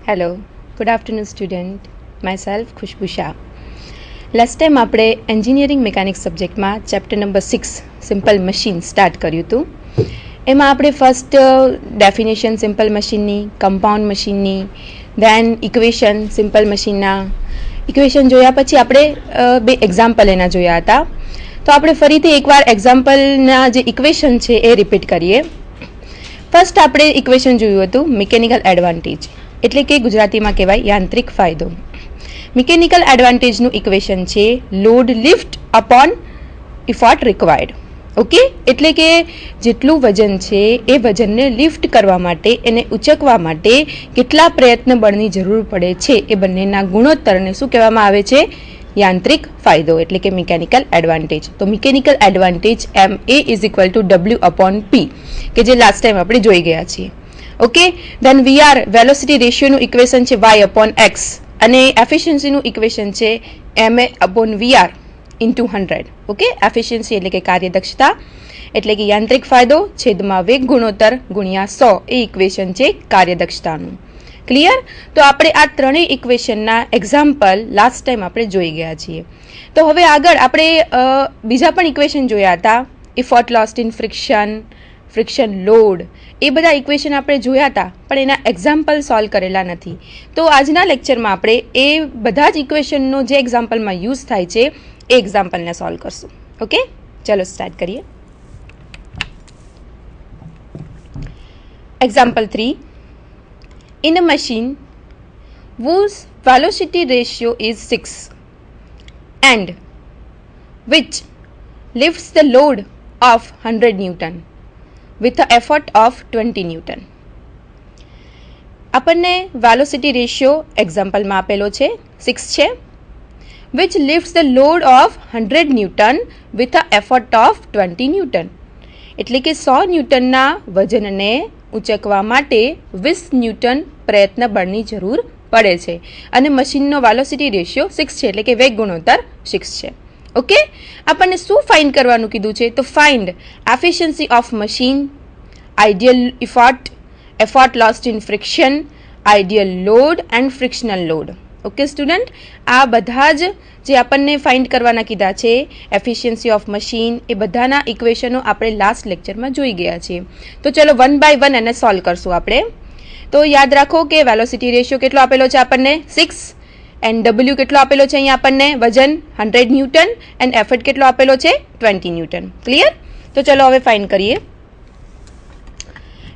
Hello, good afternoon student. Myself Khushbu Shah. Last time આપણે engineering mechanics સબ્જેક્ટમાં chapter number 6 simple machine start કર્યું હતું. એમાં આપણે ફર્સ્ટ ડેફિનેશન સિમ્પલ મશીનની, કમ્પાઉન્ડ મશીનની, ધેન ઇક્વેશન સિમ્પલ મશીનના ઇક્વેશન જોયા. પછી આપણે બે એક્ઝામ્પલ એના જોયા હતા. તો આપણે ફરીથી એકવાર એક્ઝામ્પલના જે ઇક્વેશન છે એ રિપીટ કરીએ. ફર્સ્ટ આપણે ઇક્વેશન જોયું હતું મિકેનિકલ એડવાન્ટેજ, એટલે કે ગુજરાતીમાં કહેવાય યાંત્રિક ફાયદો. મિકેનિકલ એડવાન્ટેજનું ઇક્વેશન છે load lift upon effort required. Okay, એટલે કે જેટલું વજન છે એ વજનને લિફ્ટ કરવા માટે, એને ઉચકવા માટે કેટલા પ્રયત્ન બળની જરૂર પડે છે એ બંનેના ગુણોત્તરને શું કહેવામાં આવે છે? યાંત્રિક ફાયદો, એટલે કે મિકેનિકલ એડવાન્ટેજ. તો મિકેનિકલ એડવાન્ટેજ MA = W/P, કે જે લાસ્ટ ટાઈમ આપણે જોઈ ગયા છીએ. ઓકે, ધેન VR વેલોસિટી રેશિયોનું ઇક્વેશન છે Y/X, અને એફિશિયન્સીનું ઇક્વેશન છે MA/VR × 100. ઓકે, એફિશિયન્સી એટલે કે કાર્યદક્ષતા, એટલે કે યાંત્રિક ફાયદો છેદમાં વેગ ગુણોત્તર ગુણ્યા 100 એ ઇક્વેશન છે કાર્યદક્ષતાનું. ક્લિયર? તો આપણે આ ત્રણેય ઇક્વેશનના એક્ઝામ્પલ લાસ્ટ ટાઈમ આપણે જોઈ ગયા છીએ. તો હવે આગળ આપણે બીજા પણ ઇક્વેશન જોયા હતા, effort lost in friction, friction load, એ બધા ઇક્વેશન આપણે જોયા હતા, પણ એના એક્ઝામ્પલ સોલ્વ કરેલા નથી. તો આજના લેક્ચરમાં આપણે એ બધા જ ઇક્વેશનનો જે એક્ઝામ્પલમાં યુઝ થાય છે એ એક્ઝામ્પલને સોલ્વ કરશું. ઓકે, ચલો સ્ટાર્ટ કરીએ. Example 3. In a machine whose velocity ratio is 6 and which lifts the load of 100 Newton with an effort of 20 Newton. આપણને વેલોસિટી રેશિયો એક્ઝામ્પલમાં આપેલો છે 6 છે, which lifts the load of 100 Newton with an effort of 20 Newton. એટલે કે 100 ન્યૂટનના વજનને ઉચકવા માટે 20 newton પ્રયત્ન બળની જરૂર પડે છે, અને મશીનનો વેલોસિટી રેશિયો 6 છે, એટલે કે વેગ ગુણોત્તર 6 છે. ઓકે, આપણને શું ફાઇન્ડ કરવાનું કીધું છે? તો find efficiency of machine, ideal effort, effort lost in friction, ideal load and frictional load. Okay student, આ બધા જ જે આપણને ફાઇન્ડ કરવાના કીધા છે એફિશિયન્સી ઓફ મશીન, એ બધાના ઇક્વેશનો આપણે લાસ્ટ લેક્ચરમાં જોઈ ગયા છીએ. તો ચલો 1 by 1 એને સોલ્વ કરશું આપણે. તો યાદ રાખો કે વેલોસિટી રેશિયો કેટલો આપેલો છે આપણને? 6. એન્ડ W કેટલો આપેલો છે અહીંયા આપણને? વજન 100 ન્યૂટન, એન્ડ એફર્ટ કેટલો આપેલો છે? 20 ન્યૂટન. ક્લિયર? તો ચલો હવે ફાઇન્ડ કરીએ.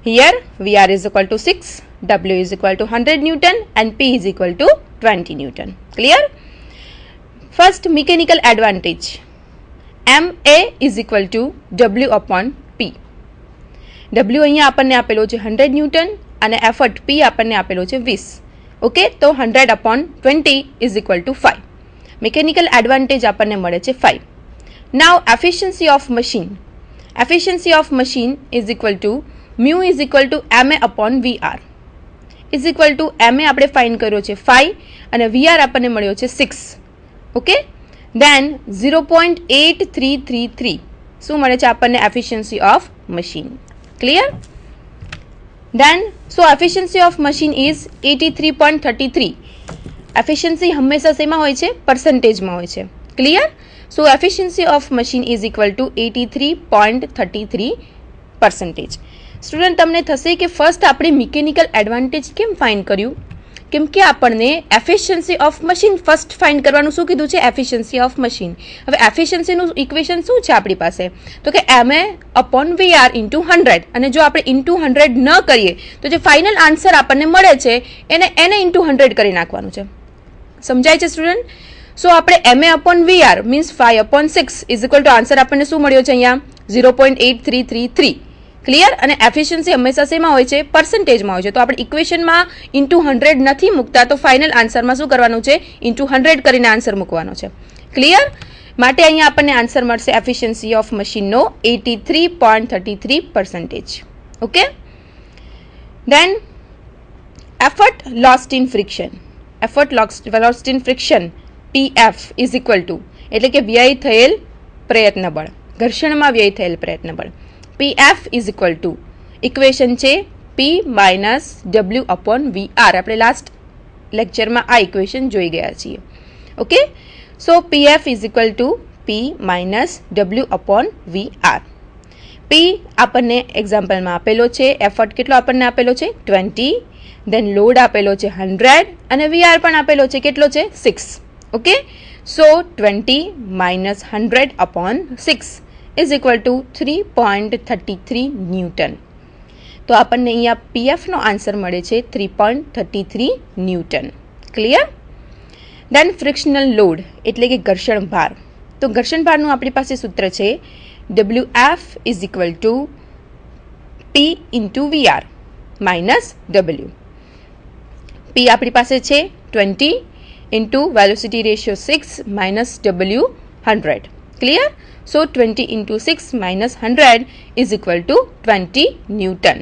Here VR = 6, W = 100 Newton and P = 20 Newton. Clear? First, mechanical advantage. MA = W/P. W અહીંયા આપણને આપેલો છે 100 ન્યૂટન, અને એફર્ટ P આપણને આપેલો છે 20. ઓકે, તો 100/20 = 5. મિકેનિકલ એડવાન્ટેજ આપણને મળે છે 5. Now efficiency of machine. Efficiency of machine μ = MA/VR. MA આપણે ફાઇન્ડ કર્યો છે 5, અને VR આપણને મળ્યો છે 6. ઓકે, ધેન 0.8333 શું મળે છે આપણને efficiency of machine. Clear? Then so efficiency of machine is 83.33. Efficiency હંમેશા શેમાં હોય છે? પર્સન્ટેજમાં હોય છે. Clear? So efficiency of machine is = 83.33%. Student, તમને થશે કે ફર્સ્ટ આપણે મિકેનિકલ એડવાન્ટેજ કેમ ફાઇન્ડ કર્યું? કેમ કે આપણને efficiency of machine first find કરવાનું શું કીધું છે? Efficiency of machine. હવે એફિશિયન્સીનું ઇક્વેશન શું છે આપણી પાસે? તો કે MA/VR × 100, અને જો આપણે × 100 ન કરીએ તો જે ફાઇનલ આન્સર આપણને મળે છે એને × 100 કરી નાખવાનું છે. સમજાય છે સ્ટુડન્ટ? સો આપણે MA/VR મીન્સ 5/6 આન્સર આપણને શું મળ્યો છે અહીંયા? 0.8333. ક્લિયર? અને એફિશિયન્સી હંમેશા શેમાં હોય છે? પર્સન્ટેજમાં હોય છે. તો આપણે ઇક્વેશનમાં × 100 નથી મૂકતા, તો ફાઇનલ આન્સરમાં શું કરવાનું છે? × 100 કરીને આન્સર મૂકવાનો છે. ક્લિયર? માટે અહીંયા આપણને આન્સર મળશે એફિશિયન્સી ઓફ મશીનનો 83.33%. Okay, then effort lost in friction. Effort lost in friction PF = એટલે કે વ્યય થયેલ પ્રયત્ન બળ, ઘર્ષણમાં વ્યય થયેલ પ્રયત્ન બળ. PF = ઇક્વેશન છે P - W/VR. આપણે લાસ્ટ લેક્ચરમાં આ ઇક્વેશન જોઈ ગયા છીએ. Okay, so PF is equal to P minus W upon VR. P આપણને એક્ઝામ્પલમાં આપેલો છે, એફર્ટ કેટલો આપણને આપેલો છે 20, દેન લોડ આપેલો છે 100 અને વીઆર પણ આપેલો છે કેટલો છે 6. Okay, so 20 minus 100 upon 6 is equal two 3.33 newton. તો આપણને અહીંયા પીએફનો આન્સર મળે છે 3.33 ન્યૂટન. ક્લિયર? દેન ફ્રિક્શનલ લોડ એટલે કે ઘર્ષણ ભાર. તો ઘર્ષણ ભારનું આપણી પાસે સૂત્ર છે WF is equal to P into VR minus W. P આપણી પાસે છે 20 into velocity ratio 6 minus W 100. Clear? So 20 into 6 minus 100 is equal to 20 newton.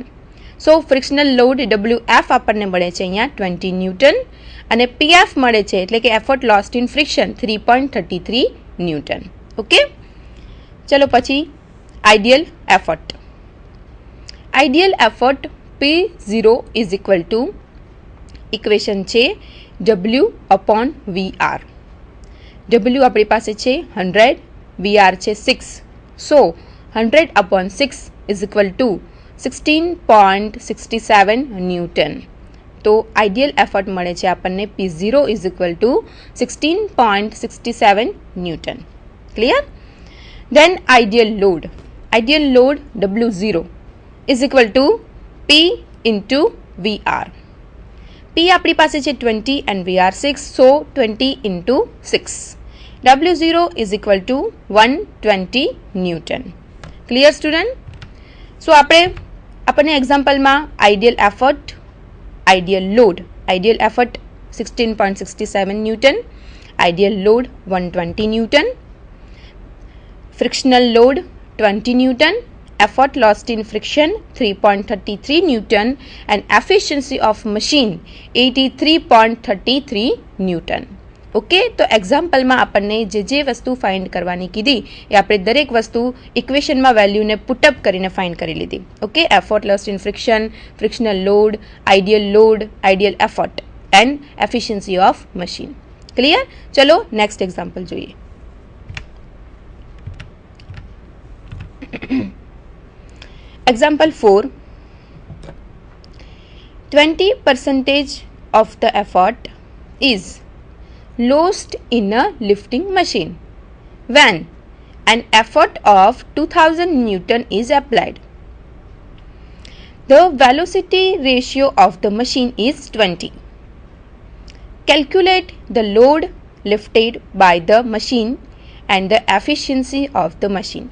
So frictional load WF આપણને મળે છે અહીંયા 20 ન્યૂટન અને PF મળે છે એટલે કે effort lost in friction 3.33 newton. Okay, ચલો પછી ideal effort. Ideal effort P0 is equal to equation છે W અપોન VR. W આપણી પાસે છે 100, VR છે 6. So 100 upon 6 is equal to 16.67 newton. તો આઈડિયલ એફર્ટ મળે છે આપણને P0 is equal to 16.67 newton. Clear? Then ideal load. Ideal load W0 is equal to P into VR. P આપણી પાસે છે 20 and VR 6. So 20 into 6. W0 is equal to 120 newton. Clear student? So આપણને એક્ઝામ્પલમાં ideal effort, ideal load, ideal effort 16.67 newton, ideal load 120 newton, frictional load 20 newton, effort lost in friction 3.33 Newton and efficiency of machine 83.33 Newton. Okay, તો એક્ઝામ્પલમાં આપણને જે વસ્તુ find કરવાની કીધી એ આપણે દરેક વસ્તુ ઇક્વેશનમાં વેલ્યુને પુટઅપ કરીને ફાઇન્ડ કરી લીધી. Okay, effort lost in friction, frictional load, ideal effort and efficiency of machine. Clear? ચલો નેક્સ્ટ એક્ઝામ્પલ જોઈએ. Example 4. 20% of the effort is lost in a lifting machine when an effort of 2000 Newton is applied. The velocity ratio of the machine is 20. Calculate the load lifted by the machine and the efficiency of the machine.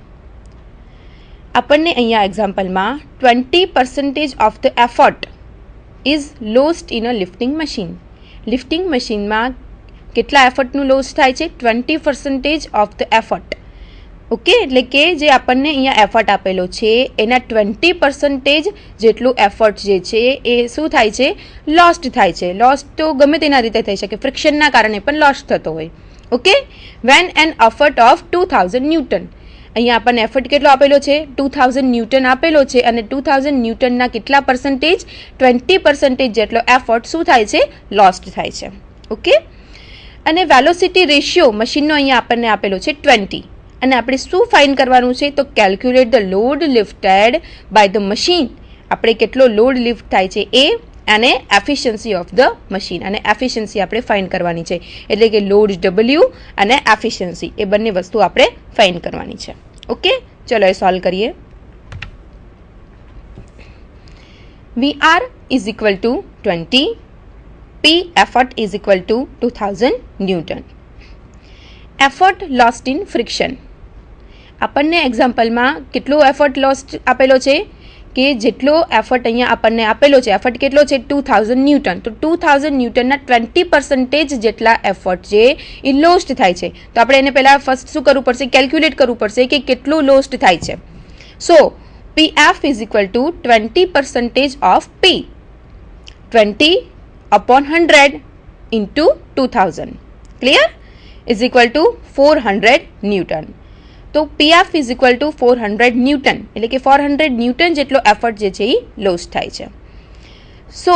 આપણને અહીંયા એક્ઝામ્પલમાં 20% of the effort is lost in a lifting machine. Lifting મશીનમાં કેટલા એફર્ટનું loss થાય છે? 20% of the effort. Okay, એટલે કે જે આપણને અહીંયા એફર્ટ આપેલો છે એના 20% જેટલું એફર્ટ જે છે એ શું થાય છે? લોસ્ટ થાય છે. લોસ્ટ તો ગમે તેના રીતે થઈ શકે, ફ્રિક્શનના કારણે પણ લોસ્ટ થતો હોય. Okay, when an effort of 2000 newton. અહીંયા આપણને એફર્ટ કેટલો આપેલો છે? 2000 ન્યૂટન આપેલો છે અને 2000 ન્યૂટનના કેટલા પર્સન્ટેજ? 20% જેટલો એફર્ટ શું થાય છે? લોસ્ટ થાય છે. ઓકે, અને વેલોસિટી રેશિયો મશીનનો અહીંયા આપણને આપેલો છે 20 અને આપણે શું ફાઇન્ડ કરવાનું છે? તો calculate the load lifted by the machine. આપણે કેટલો લોડ લિફ્ટ થાય છે એ અને એફિશિયન્સી ઓફ ધ મશીન, અને એફિશિયન્સી આપણે ફાઇન્ડ કરવાની છે. એટલે કે લોડ W અને એફિશિયન્સી એ બંને વસ્તુ આપણે ફાઇન્ડ કરવાની છે. ઓકે, ચલો એ સોલ્વ કરીએ. VR is equal to 20, P effort is equal to 2000 newton. Effort lost in friction. આપણને એક્ઝામ્પલમાં કેટલો એફર્ટ લોસ્ટ આપેલો છે? કે જેટલો એફર્ટ અહીંયા આપણને આપેલો છે, એફર્ટ કેટલો છે? 2000 ન્યૂટન. તો 2000 ન્યૂટનના 20% જેટલા એફર્ટ છે એ લોસ્ટ થાય છે. તો આપણે એને પહેલાં ફર્સ્ટ શું કરવું પડશે? કેલ્ક્યુલેટ કરવું પડશે કે કેટલું લોસ્ટ થાય છે. સો PF is equal to 20% of P, 20 upon 100 into 2000. Clear? Is equal two 400 newton. તો PF is equal two 400 newton, એટલે કે 400 ન્યૂટન જેટલો એફર્ટ જે છે એ લોસ થાય છે. So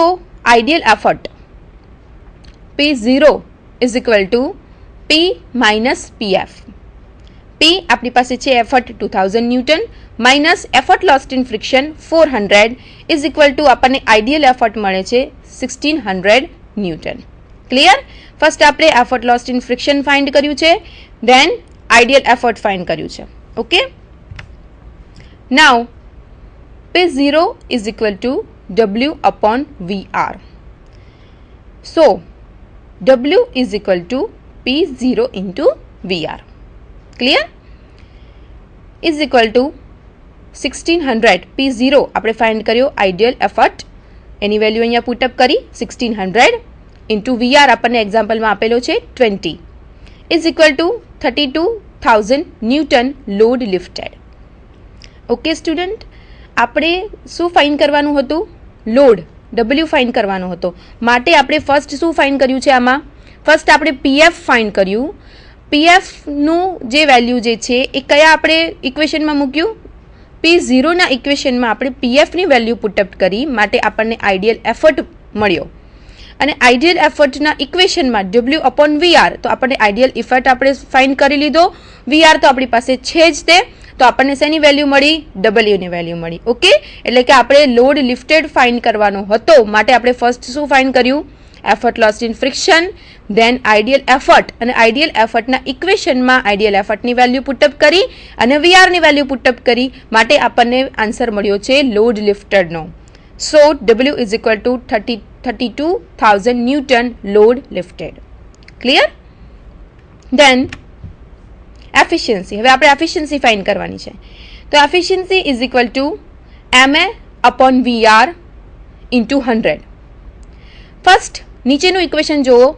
ideal effort P0 is equal to P minus PF. P આપણી પાસે છે effort 2000 newton minus effort lost in friction 400 is equal to આપણને આઈડિયલ એફર્ટ મળે છે 1600 ન્યૂટન. ક્લિયર? ફર્સ્ટ આપણે effort lost in friction find કર્યું છે, then ideal effort find કર્યું છે. Okay, now P0 is equal to W upon VR. So, W is equal to P0 into VR. Clear? Is equal to 1600. P0 આપણે find કર્યો ideal effort, એની value અહીંયા put up કરી 1600 into VR આપણને એક્ઝામ્પલમાં આપેલો છે 20 is equal to 32,000 newton load lifted. Okay student, આપણે શું ફાઇન્ડ કરવાનું હતું? લોડ W ફાઇન્ડ કરવાનો હતો. માટે આપણે ફર્સ્ટ શું ફાઇન્ડ કર્યું છે આમાં? ફર્સ્ટ આપણે PF ફાઇન્ડ કર્યું. PFનું જે વેલ્યુ જે છે એ કયા આપણે ઇક્વેશનમાં મૂક્યું? P0ના ઇક્વેશનમાં આપણે PFની વેલ્યુ પુટઅપ કરી, માટે આપણને આઈડિયલ એફર્ટ મળ્યો. અને આઈડિયલ એફર્ટના ઇક્વેશનમાં W અપોન VR, તો આપણને આઈડિયલ એફર્ટ આપણે ફાઇન્ડ કરી લીધો. VR તો આપણી પાસે છે જ તે, તો આપણને શેની વેલ્યુ મળી? Wની વેલ્યુ મળી. ઓકે, એટલે કે આપણે લોડ લિફ્ટેડ ફાઇન્ડ કરવાનો હતો, માટે આપણે ફર્સ્ટ શું ફાઇન્ડ કર્યું? Effort lost in friction, then ideal effort, અને આઈડિયલ એફર્ટના ઇક્વેશનમાં આઈડિયલ એફર્ટની વેલ્યુ પુટઅપ કરી અને VRની વેલ્યુ પુટઅપ કરી, માટે આપણને આન્સર મળ્યો છે લોડ લિફ્ટેડનો. So W is equal to 32,000 newton load lifted. Clear? Then efficiency. હવે આપણે એફિશિયન્સી ફાઇન્ડ કરવાની છે. તો efficiency is equal to MA upon VR into 100. First નીચેનું ઇક્વેશન જુઓ,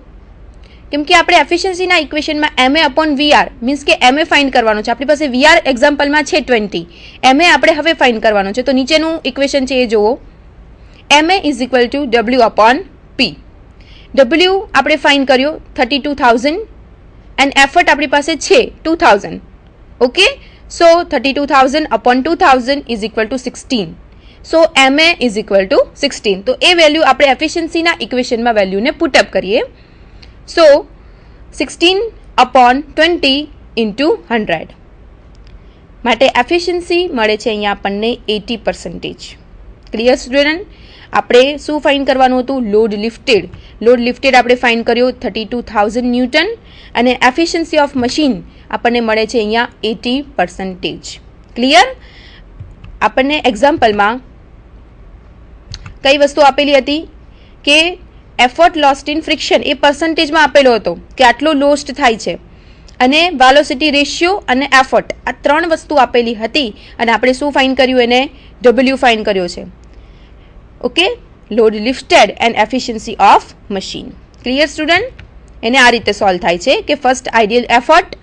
કેમ કે આપણે એફિશિયન્સીના ઇક્વેશનમાં MA અપોન VR મીન્સ કે MA ફાઇન્ડ કરવાનું છે. આપણી પાસે VR એક્ઝામ્પલમાં છે 20, MA આપણે હવે ફાઇન્ડ કરવાનું છે. તો નીચેનું ઇક્વેશન છે એ જુઓ, MA is equal two W upon P. W આપણે ફાઇન્ડ કર્યો 32,000 એન્ડ એફર્ટ આપણી પાસે છે 2000. Okay, so 32,000 upon 2000 is equal two 16. So MA is equal two 16. તો એ વેલ્યુ આપણે એફિશિયન્સીના ઇક્વેશનમાં વેલ્યુને પુટઅપ કરીએ. સો 16 અપોન 20 ઇન્ટુ 100, માટે એફિશિયન્સી મળે છે અહીંયા આપણને 80%. Clear student? આપણે શું ફાઇન્ડ કરવાનું હતું? Load lifted. લોડ લિફ્ટેડ આપણે ફાઇન્ડ કર્યો 32,000 ન્યૂટન, અને એફિશિયન્સી ઓફ મશીન આપણને મળે છે અહીંયા 80%. ક્લિયર? આપણને એક્ઝામ્પલમાં કઈ વસ્તુ આપેલી હતી કે એફર્ટ લોસ્ટ ઇન ફ્રિક્શન એ પર્સન્ટેજમાં આપેલો હતો કે આટલો લોસ્ટ થાય છે, અને વેલોસિટી રેશિયો અને એફર્ટ આ ત્રણ વસ્તુ આપેલી હતી, અને આપણે શું ફાઇન્ડ કર્યું? એને W ફાઇન્ડ કર્યો છે. Okay, load lifted and efficiency of machine. Clear student? એને આ રીતે સોલ્વ થાય છે કે first ideal effort,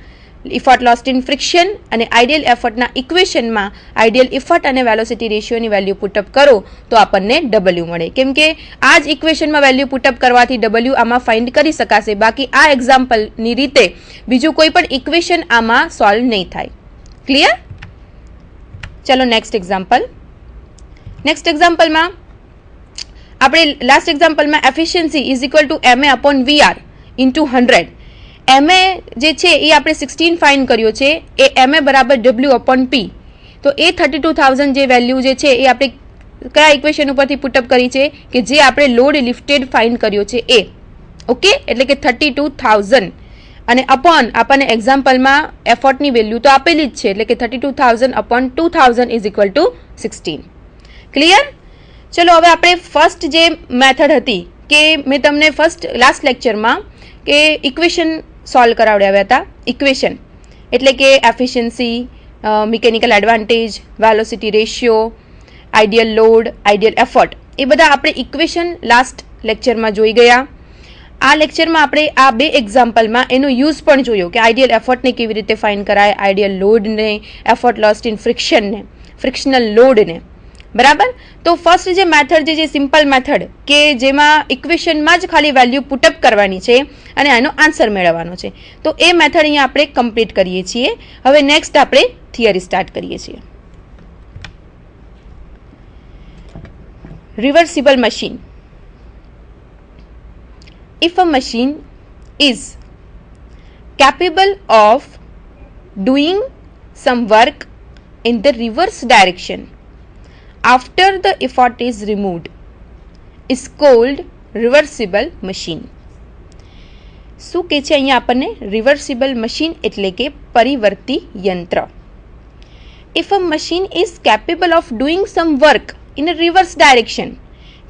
effort lost in friction અને આઈડિયલ એફર્ટના ઇક્વેશનમાં આઈડિયલ ઇફર્ટ અને વેલોસિટી રેશિયોની વેલ્યુ પુટઅપ કરો તો આપણને W મળે. કેમ કે આ જ ઇક્વેશનમાં વેલ્યુ પુટઅપ કરવાથી W આમાં ફાઇન્ડ કરી શકાશે, બાકી આ એક્ઝામ્પલની રીતે બીજું કોઈ પણ ઇક્વેશન આમાં સોલ્વ નહીં થાય. ક્લિયર? ચલો નેક્સ્ટ એક્ઝામ્પલ. નેક્સ્ટ એક્ઝામ્પલમાં આપણે લાસ્ટ એક્ઝામ્પલમાં efficiency is equal to MA upon VR into 100. MA જે છે એ આપણે 16 ફાઇન્ડ કર્યો છે, એ MA બરાબર W અપોન P. તો એ 32,000 જે વેલ્યુ જે છે એ આપણે કયા ઇક્વેશન ઉપરથી પુટઅપ કરી છે? કે જે આપણે લોડ લિફ્ટેડ ફાઇન્ડ કર્યો છે એ. ઓકે, એટલે કે 32,000 અને અપોન આપણને એક્ઝામ્પલમાં એફર્ટની વેલ્યુ તો આપેલી જ છે, એટલે કે 32,000 upon 2,000 is equal two 16. Clear? ચલો હવે આપણે ફર્સ્ટ જે મેથડ હતી કે મેં તમને ફર્સ્ટ લાસ્ટ લેક્ચરમાં કે ઇક્વેશન સોલ્વ કરાવડાવ્યા હતા. ઇક્વેશન એટલે કે efficiency, mechanical advantage, velocity ratio, ideal load, ideal effort, એ બધા આપણે ઇક્વેશન લાસ્ટ લેક્ચરમાં જોઈ ગયા. આ લેક્ચરમાં આપણે આ બે એક્ઝામ્પલમાં એનો યુઝ પણ જોયો કે આઈડિયલ એફર્ટને કેવી રીતે ફાઇન્ડ કરાય, આઈડિયલ લોડને, એફર્ટ લોસ્ટ ઇન ફ્રિક્શનને, ફ્રિક્શનલ લોડને. બરાબર? તો ફર્સ્ટ જે મેથડ જે સિમ્પલ મેથડ કે જેમાં ઇક્વેશનમાં જ ખાલી વેલ્યુ પુટઅપ કરવાની છે અને એનો આન્સર મેળવવાનો છે, તો એ મેથડ અહીંયા આપણે કમ્પ્લીટ કરીએ છીએ. હવે નેક્સ્ટ આપણે થિયરી સ્ટાર્ટ કરીએ છીએ. Reversible machine. if a machine is capable of doing some work in the reverse direction after the effort is removed is called reversible machine. શું કહે છે અહીંયા આપણને? રિવર્સિબલ મશીન એટલે કે પરિવર્તી યંત્ર. If a machine is capable of doing some work in a reverse direction,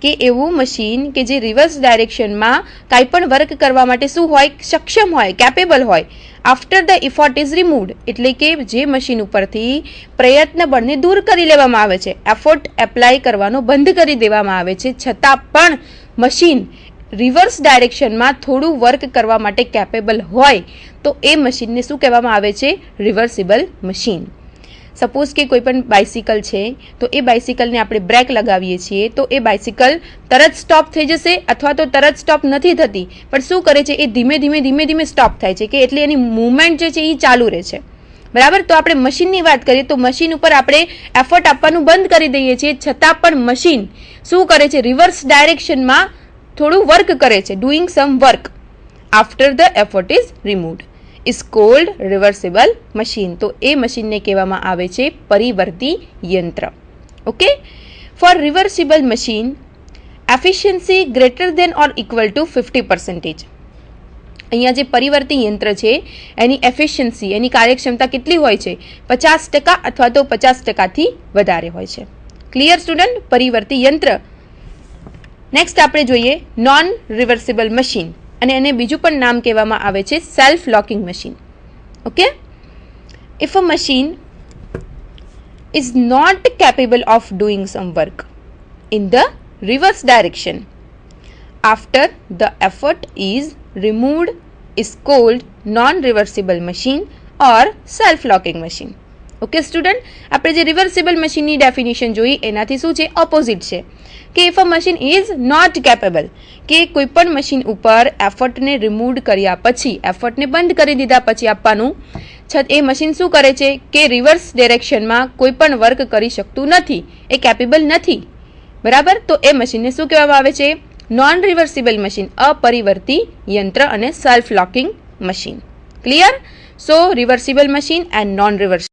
કે એવું મશીન કે જે રિવર્સ ડાયરેક્શનમાં કાંઈ પણ વર્ક કરવા માટે શું હોય? સક્ષમ હોય, કેપેબલ હોય. After the effort is removed એટલે કે જે મશીન ઉપરથી પ્રયત્ન બળને દૂર કરી લેવામાં આવે છે, એફોર્ટ એપ્લાય કરવાનો બંધ કરી દેવામાં આવે છે, છતાં પણ મશીન રિવર્સ ડાયરેક્શનમાં થોડું વર્ક કરવા માટે કેપેબલ હોય તો એ મશીનને શું કહેવામાં આવે છે? Reversible machine. સપોઝ કે કોઈ પણ બાઇસિકલ છે તો એ બાઇસિકલને આપણે બ્રેક લગાવીએ છીએ તો એ બાઇસિકલ તરત સ્ટોપ થઈ જશે અથવા તો તરત સ્ટોપ નથી થતી, પણ શું કરે છે? એ ધીમે ધીમે સ્ટોપ થાય છે, કે એટલે એની મૂવમેન્ટ જે છે એ ચાલુ રહે છે. બરાબર. તો આપણે મશીનની વાત કરીએ તો મશીન ઉપર આપણે એફર્ટ આપવાનું બંધ કરી દઈએ છીએ, છતાં પણ મશીન શું કરે છે? રિવર્સ ડાયરેક્શનમાં થોડું વર્ક કરે છે, doing some work after the effort is removed is called reversible machine. તો એ મશીનને કહેવામાં આવે છે પરિવર્તી યંત્ર. Okay. For reversible machine efficiency greater than or equal to 50%. અહીંયા જે પરિવર્તી યંત્ર છે એની એફિશિયન્સી, એની કાર્યક્ષમતા કેટલી હોય છે? 50% અથવા તો 50%થી વધારે હોય છે. Clear student? પરિવર્તી યંત્ર. નેક્સ્ટ આપણે જોઈએ નોન રિવર્સિબલ મશીન, અને એને બીજું પણ નામ કહેવામાં આવે છે self locking machine. Okay. If a machine is not capable of doing some work in the reverse direction after the effort is removed is called non reversible machine or self locking machine. Okay student, આપણે જે reversible મશીનની definition જોઈ એનાથી શું છે? Opposite છે કે if a machine is not capable, કે કોઈ પણ મશીન ઉપર એફર્ટને રિમૂવ કર્યા પછી, એફર્ટને બંધ કરી દીધા પછી આપવાનું, એ મશીન શું કરે છે? કે રિવર્સ ડિરેક્શનમાં કોઈ પણ વર્ક કરી શકતું નથી, એ કેપેબલ નથી. બરાબર. તો એ મશીનને શું કહેવામાં આવે છે? નોન રિવર્સિબલ મશીન, અપરિવર્તી યંત્ર અને self locking machine. Clear? So reversible machine and non reversible